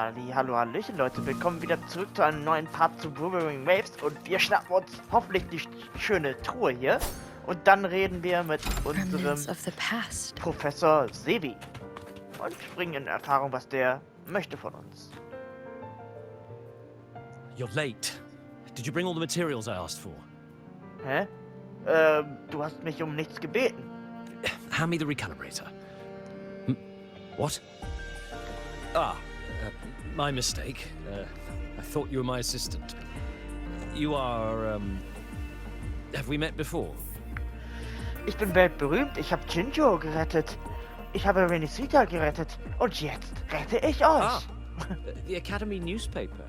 Hallo, hallöchen Leute, willkommen wieder zurück zu einem neuen Part zu Wuthering und wir schnappen uns hoffentlich die schöne Truhe hier und dann reden wir mit unserem Professor Sebi und bringen in Erfahrung, was der möchte von uns. You're late. Did you bring all the materials I asked for? Hä? Du hast mich um nichts gebeten. Hand me the recalibrator. What? My mistake. I thought you were my assistant. You are, have we met before? Ich bin weltberühmt, ich habe Jinjo gerettet. Ich habe Risiko gerettet. Und jetzt rette ich euch. The Academy newspaper.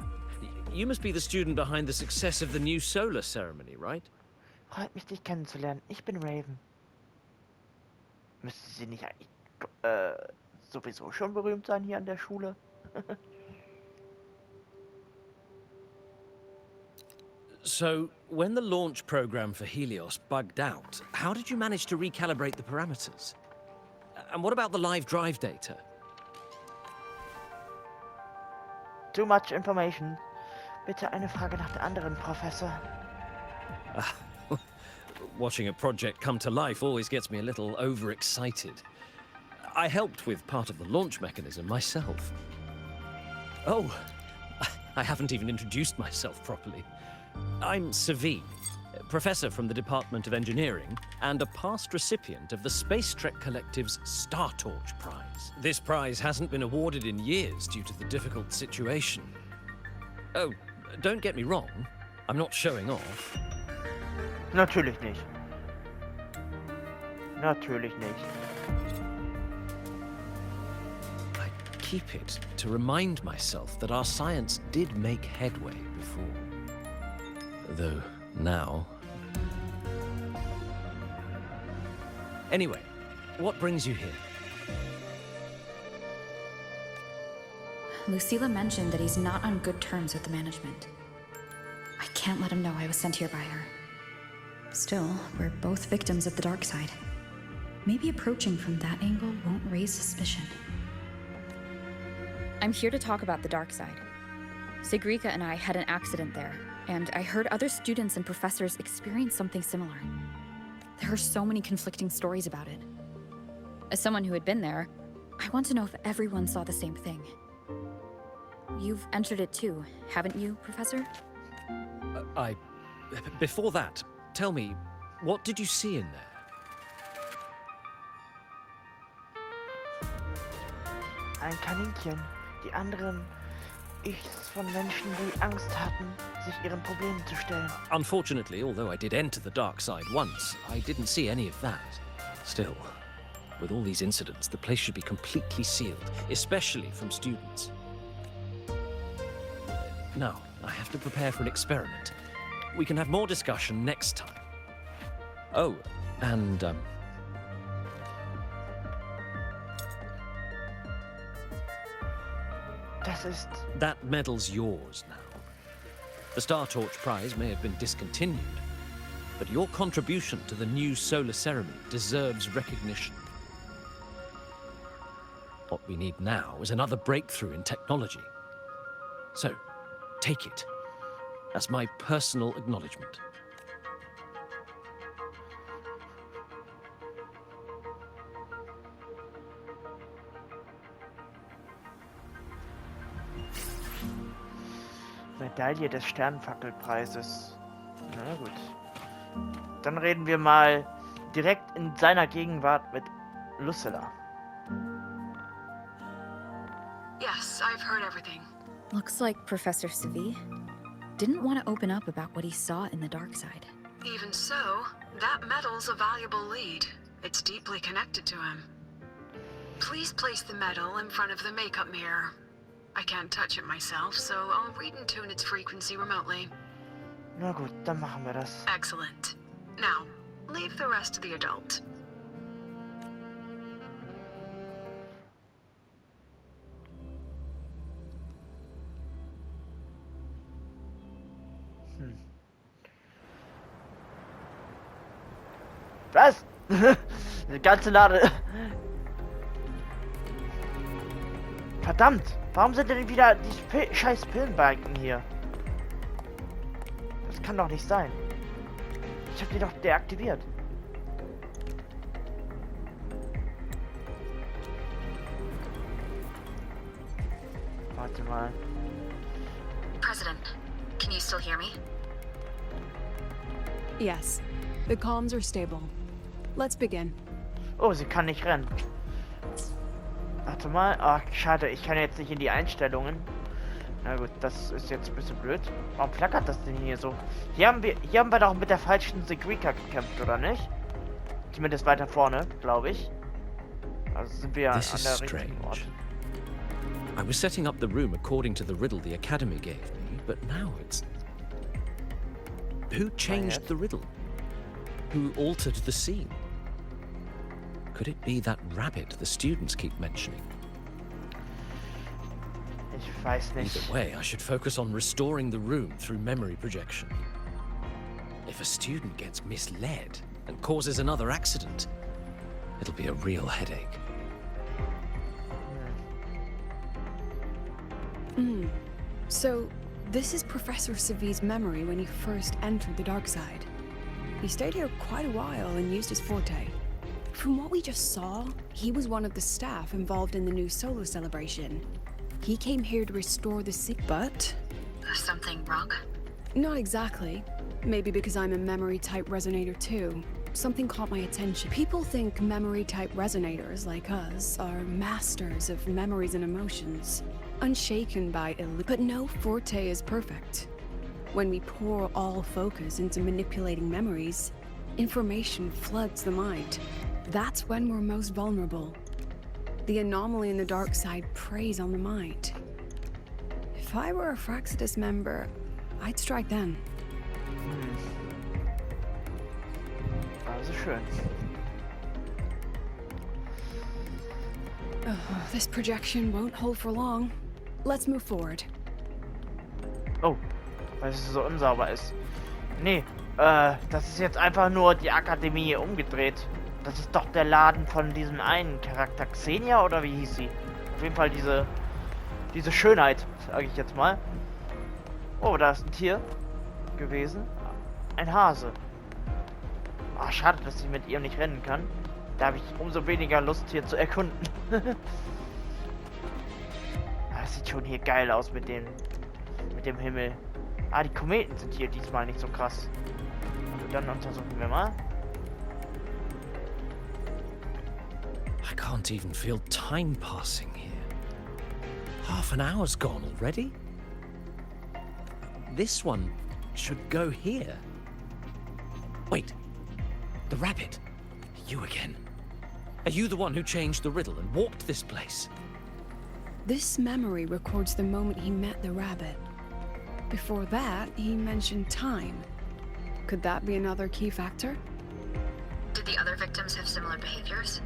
You must be the student behind the success of the new solar ceremony, right? Freut mich, dich kennenzulernen. Ich bin Raven. Müsste sie nicht eigentlich, sowieso schon berühmt sein hier an der Schule? So, when the launch program for Helios bugged out, how did you manage to recalibrate the parameters? And what about the live drive data? Too much information. Bitte eine Frage nach der anderen, Professor. Watching a project come to life always gets me a little overexcited. I helped with part of the launch mechanism myself. Oh, I haven't even introduced myself properly. I'm Savi, professor from the Department of Engineering and a past recipient of the Space Trek Collective's Star Torch Prize. This prize hasn't been awarded in years due to the difficult situation. Oh, don't get me wrong, I'm not showing off. Natürlich nicht. Natürlich nicht. I keep it to remind myself that our science did make headway before. Though now... Anyway, what brings you here? Lucilla mentioned that he's not on good terms with the management. I can't let him know I was sent here by her. Still, we're both victims of the dark side. Maybe approaching from that angle won't raise suspicion. I'm here to talk about the dark side. Sigrika and I had an accident there, and I heard other students and professors experience something similar. There are so many conflicting stories about it. As someone who had been there, I want to know if everyone saw the same thing. You've entered it too, haven't you, Professor? Before that, tell me, what did you see in there? Ein Kaninchen. Die anderen Ichs von Menschen, die Angst hatten, sich ihren Problemen zu stellen. Unfortunately, although I did enter the dark side once, I didn't see any of that. Still, with all these incidents, the place should be completely sealed, especially from students. Now, I have to prepare for an experiment. We can have more discussion next time. Oh, and, that medal's yours now. The Star Torch Prize may have been discontinued, but your contribution to the new solar ceremony deserves recognition. What we need now is another breakthrough in technology. So, take it as my personal acknowledgement. Medaille des Sternfackelpreises. Na gut. Dann reden wir mal direkt in seiner Gegenwart mit Lucilla. Yes, I've heard everything. Looks like Professor Savi didn't want to open up about what he saw in the dark side. Even so, that medal's a valuable lead. It's deeply connected to him. Please place the medal in front of the makeup mirror. I can't touch it myself, so I'll read and tune its frequency remotely. Na gut, dann machen wir das. Excellent. Now, leave the rest to the adult. Was? Die ganze Lade. Verdammt! Warum sind denn wieder die scheiß Pillenbalken hier? Das kann doch nicht sein. Ich habe die doch deaktiviert. Warte mal. President, can you still hear me? Yes. The comms are stable. Let's begin. Oh, sie kann nicht rennen. Warte mal. Ach, schade, ich kann jetzt nicht in die Einstellungen. Na gut, das ist jetzt ein bisschen blöd. Warum flackert das denn hier so? Hier haben wir doch mit der falschen Sigrika gekämpft, oder nicht? Zumindest weiter vorne, glaube ich. Also sind wir an der richtigen Ort. I was setting up the room according to the riddle the Academy gave me, but now it's... Who changed the riddle? Who altered the scene? Could it be that rabbit the students keep mentioning? Ich weiß nicht. Either way, I should focus on restoring the room through memory projection. If a student gets misled and causes another accident, it'll be a real headache. So, this is Professor Savi's memory when he first entered the dark side. He stayed here quite a while and used his forte. From what we just saw, he was one of the staff involved in the new solo celebration. He came here to restore the but... Something wrong? Not exactly. Maybe because I'm a memory-type resonator too. Something caught my attention. People think memory-type resonators like us are masters of memories and emotions, unshaken by but no forte is perfect. When we pour all focus into manipulating memories, information floods the mind. That's when we're most vulnerable. The anomaly in the dark side preys on the mind. If I were a Fraxidus member, I'd strike then. Also schön. This projection won't hold for long. Let's move forward. Oh, weil es so unsauber ist. Nee, das ist jetzt einfach nur die Akademie hier umgedreht. Das ist doch der Laden von diesem einen Charakter. Xenia oder wie hieß sie? Auf jeden Fall diese Schönheit, sage ich jetzt mal. Oh, da ist ein Tier gewesen. Ein Hase. Ah, schade, dass ich mit ihr nicht rennen kann. Da habe ich umso weniger Lust hier zu erkunden. Das sieht schon hier geil aus mit dem Himmel. Ah, die Kometen sind hier diesmal nicht so krass. Also dann untersuchen wir mal. I can't even feel time passing here. Half an hour's gone already? This one should go here. Wait, the rabbit. You again. Are you the one who changed the riddle and walked this place? This memory records the moment he met the rabbit. Before that, he mentioned time. Could that be another key factor? Did the other victims have similar behaviors?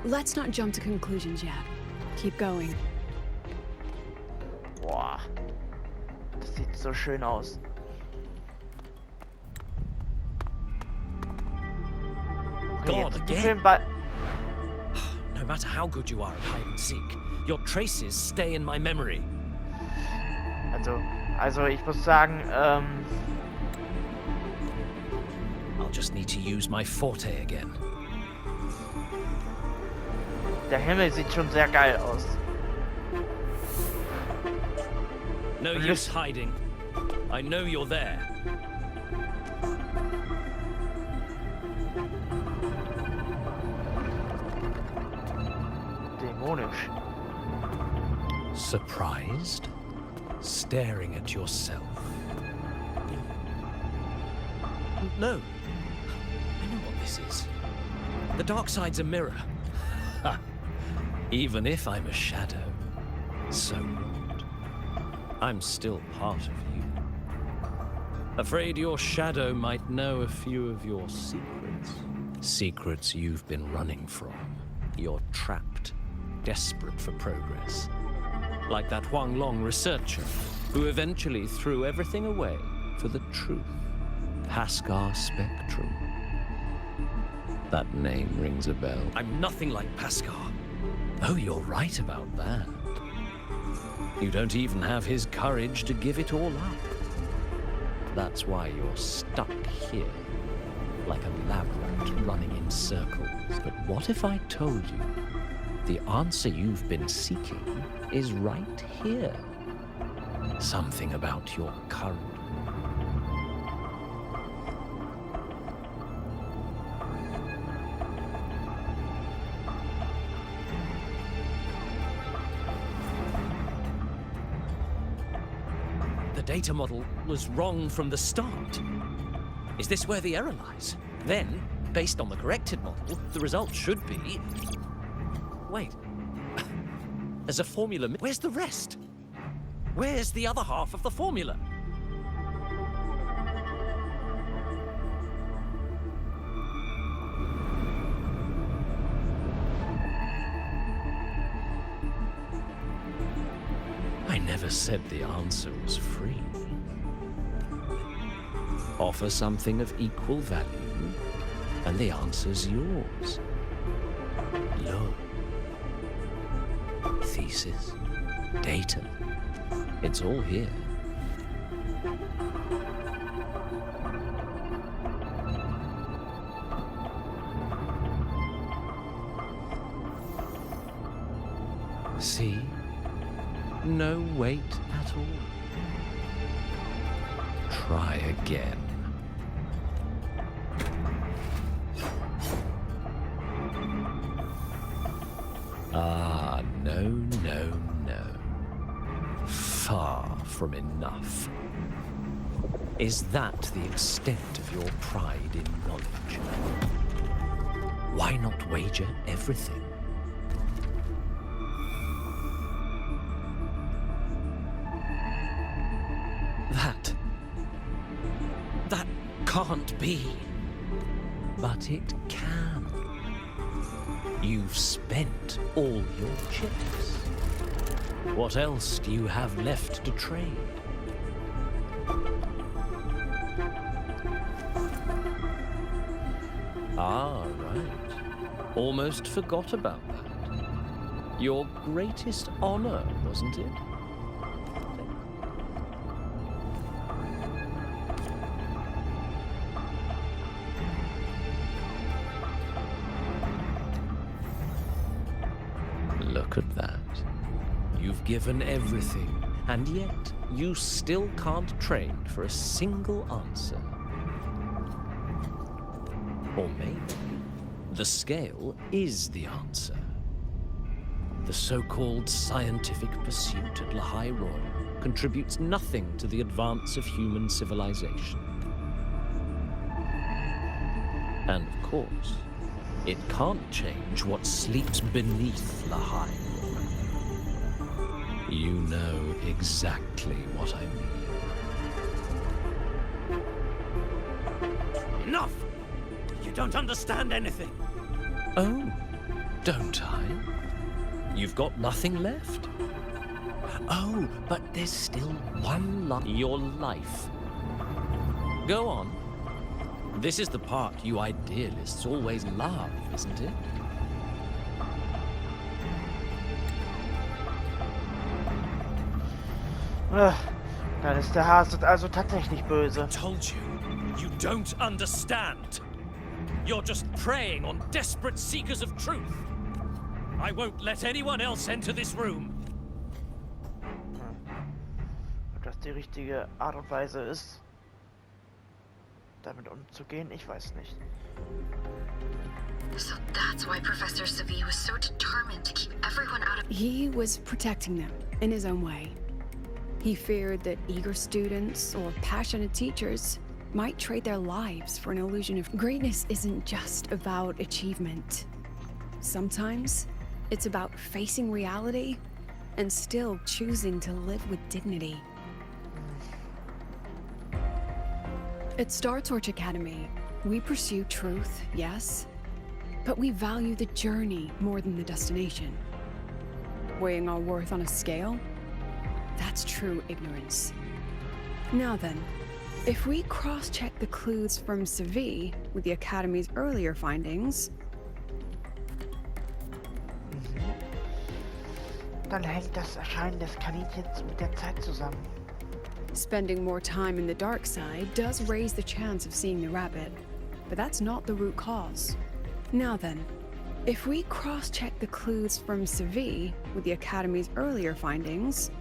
Let's not jump to conclusions yet. Keep going. Boah. Das sieht so schön aus. Okay, God, jetzt die again? Filmball. No matter how good you are at hide and seek, your traces stay in my memory. Also ich muss sagen, I'll just need to use my forte again. der Himmel sieht schon sehr geil aus. No use hiding. I know you're there. Dämonisch. Surprised? Staring at yourself? No. I know what this is. The dark side's a mirror. Ha. Even if I'm a shadow, so what? I'm still part of you. Afraid your shadow might know a few of your secrets. Secrets you've been running from. You're trapped, desperate for progress. Like that Huang Long researcher, who eventually threw everything away for the truth. Pascal Spectrum. That name rings a bell. I'm nothing like Pascal. Oh, you're right about that. You don't even have his courage to give it all up. That's why you're stuck here, like a lab rat running in circles. But what if I told you the answer you've been seeking is right here? Something about your current. The data model was wrong from the start. Is this where the error lies? Then, based on the corrected model, the result should be... Wait. There's a formula... Where's the rest? Where's the other half of the formula? I never said the answer was free. Offer something of equal value, and the answer's yours. Look. Thesis, data, it's all here. See? No weight at all. Try again. Ah, no, no, no. Far from enough. Is that the extent of your pride in knowledge? Why not wager everything? That can't be. But it can. You've spent all your chips. What else do you have left to trade? Ah, right. Almost forgot about that. Your greatest honor, wasn't it? Look at that. You've given everything, and yet you still can't trade for a single answer. Or maybe the scale is the answer. The so-called scientific pursuit at Lahai Royal contributes nothing to the advance of human civilization. And of course, it can't change what sleeps beneath Lahai Royal. You know exactly what I mean. Enough! You don't understand anything. Oh, don't I? You've got nothing left? Oh, but there's still one life. Your life. Go on. This is the part you idealists always love, isn't it? Dann ist der Hase also tatsächlich böse. I told you, you don't understand. You're just preying on desperate seekers of truth. I won't let anyone else enter this room. Ob das die richtige Art und Weise ist, damit umzugehen, ich weiß nicht. So that's why Professor Savi was so determined to keep everyone out of... He was protecting them in his own way. He feared that eager students or passionate teachers might trade their lives for an illusion of greatness. Isn't just about achievement. Sometimes it's about facing reality and still choosing to live with dignity. At Star Torch Academy, we pursue truth, yes, but we value the journey more than the destination. Weighing our worth on a scale? That's true ignorance. Now then, if we cross-check the clues from Savi with the Academy's earlier findings... Dann hängt das Erscheinen des Kaninchens mit der Zeit zusammen. Spending more time in the dark side does raise the chance of seeing the rabbit, but that's not the root cause. Now then, if we cross-check the clues from Seville with the Academy's earlier findings,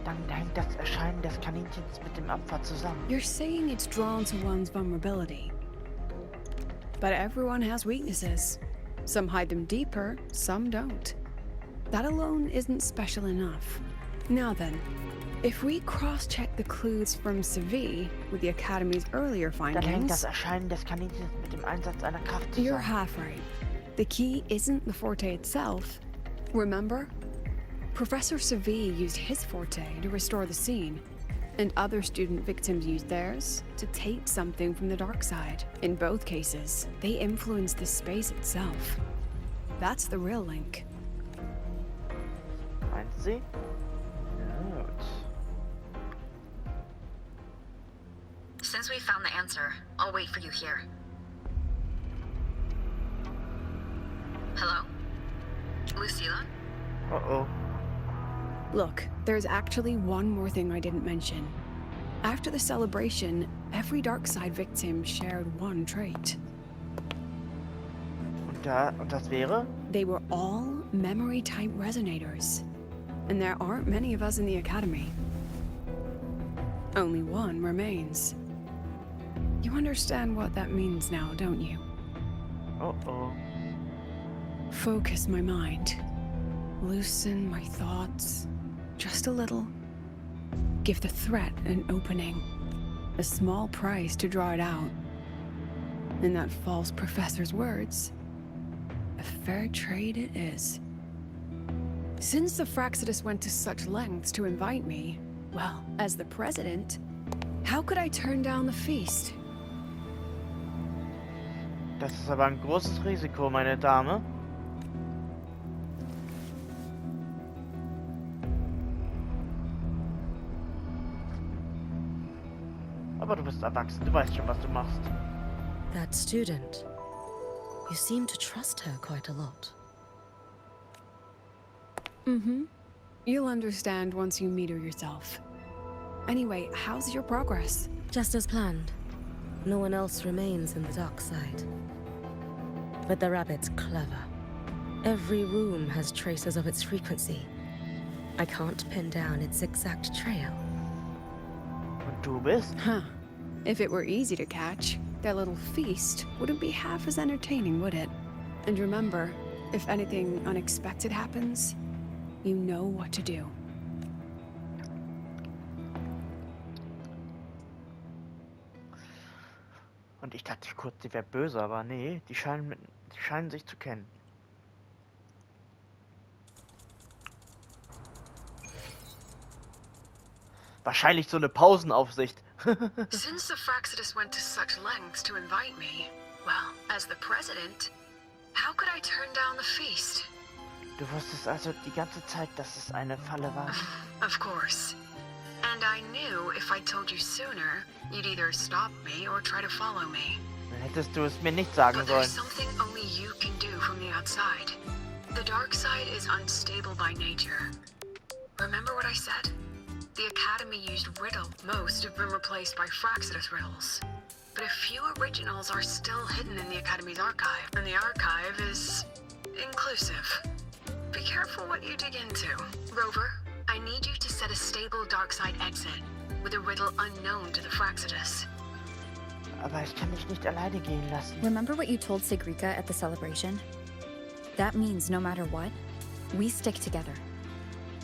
dann hängt das Erscheinen des Kaninchens mit dem Opfer zusammen. You're saying it's drawn to one's vulnerability. But everyone has weaknesses. Some hide them deeper, some don't. That alone isn't special enough. Now then, if we cross-check the clues from Seville with the Academy's earlier Dann hängt das findings, Erscheinen des Kaninchens mit dem Einsatz einer Kraft you're zusammen. half right. The key isn't the forte itself. Remember? Professor Seville used his forte to restore the scene, and other student victims used theirs to take something from the dark side. In both cases, they influenced the space itself. That's the real link. Meint sie? Gut. Since we found the answer, I'll wait for you here. Hello? Lucilla? Oh. Look, there's actually one more thing I didn't mention. After the celebration, every dark side victim shared one trait. Und das wäre? They were all memory-type resonators. And there aren't many of us in the Academy. Only one remains. You understand what that means now, don't you? Oh. Focus my mind. Loosen my thoughts. Just a little. Give the threat an opening. A small price to draw it out. In that false professor's words, a fair trade it is. Since the Fraxidus went to such lengths to invite me, well, as the president, how could I turn down the feast? Das ist aber ein großes Risiko, meine Dame. Aber du bist erwachsen, du weißt schon, was du machst. That student. You seem to trust her quite a lot. Mm-hmm. You'll understand once you meet her yourself. Anyway, how's your progress? Just as planned. No one else remains in the dark side. But the rabbit's clever. Every room has traces of its frequency. I can't pin down its exact trail. Und du bist? Huh. If it were easy to catch, that little feast wouldn't be half as entertaining, would it? And remember, if anything unexpected happens, you know what to do. Und ich dachte kurz, sie wäre böse, aber nee, die scheinen sich zu kennen. Wahrscheinlich so eine Pausenaufsicht. Since the Fraxidus went to such lengths to invite me, well, as the president, how could I turn down the feast? Du wusstest also die ganze Zeit, dass es eine Falle war. Of course. And I knew if I told you sooner, you'd either stop me or try to follow me. Dann hättest du es mir nicht sagen But sollen. there's something only you can do from the outside. The dark side is unstable by nature. Remember what I said? The Academy used riddle. Most have been replaced by Fraxidus riddles. But a few originals are still hidden in the Academy's archive, and the archive is inclusive. Be careful what you dig into. Rover, I need you to set a stable dark side exit with a riddle unknown to the Fraxidus. Aber ich kann dich nicht alleine gehen lassen. Remember what you told Sigrika at the celebration? That means no matter what, we stick together.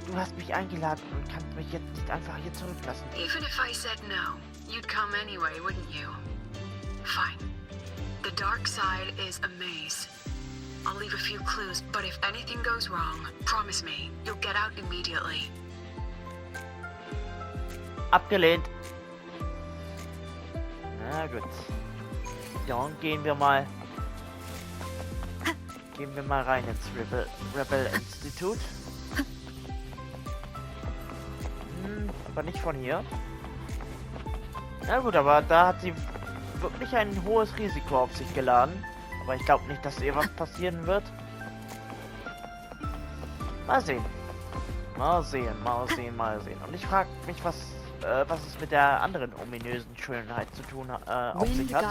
Du hast mich eingeladen und kannst mich jetzt nicht einfach hier zurücklassen. Even if I said no, you'd come anyway, wouldn't you? Fine. The dark side is a maze. I'll leave a few clues, but if anything goes wrong, promise me, you'll get out immediately. Abgelehnt. Na gut. Dann gehen wir mal rein ins Rebel Institut. Aber nicht von hier. Na gut, aber da hat sie wirklich ein hohes Risiko auf sich geladen. Aber ich glaube nicht, dass ihr was passieren wird. Mal sehen. Mal sehen, mal sehen, mal sehen. Und ich frage mich, was es mit der anderen ominösen Schönheit zu tun auf sich hat.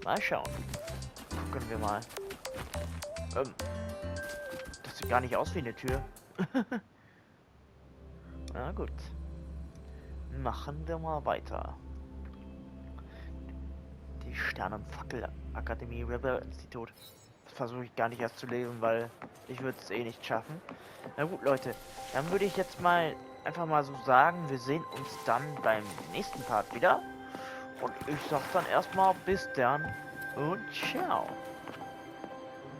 Mal schauen. Gucken wir mal. Das sieht gar nicht aus wie eine Tür. Na gut. Machen wir mal weiter. Die Sternenfackel-Akademie Rebel Institut. Das versuche ich gar nicht erst zu lesen, weil ich würde es eh nicht schaffen. Na gut, Leute. Dann würde ich jetzt mal einfach mal so sagen, wir sehen uns dann beim nächsten Part wieder. Und ich sag dann erstmal bis dann und ciao.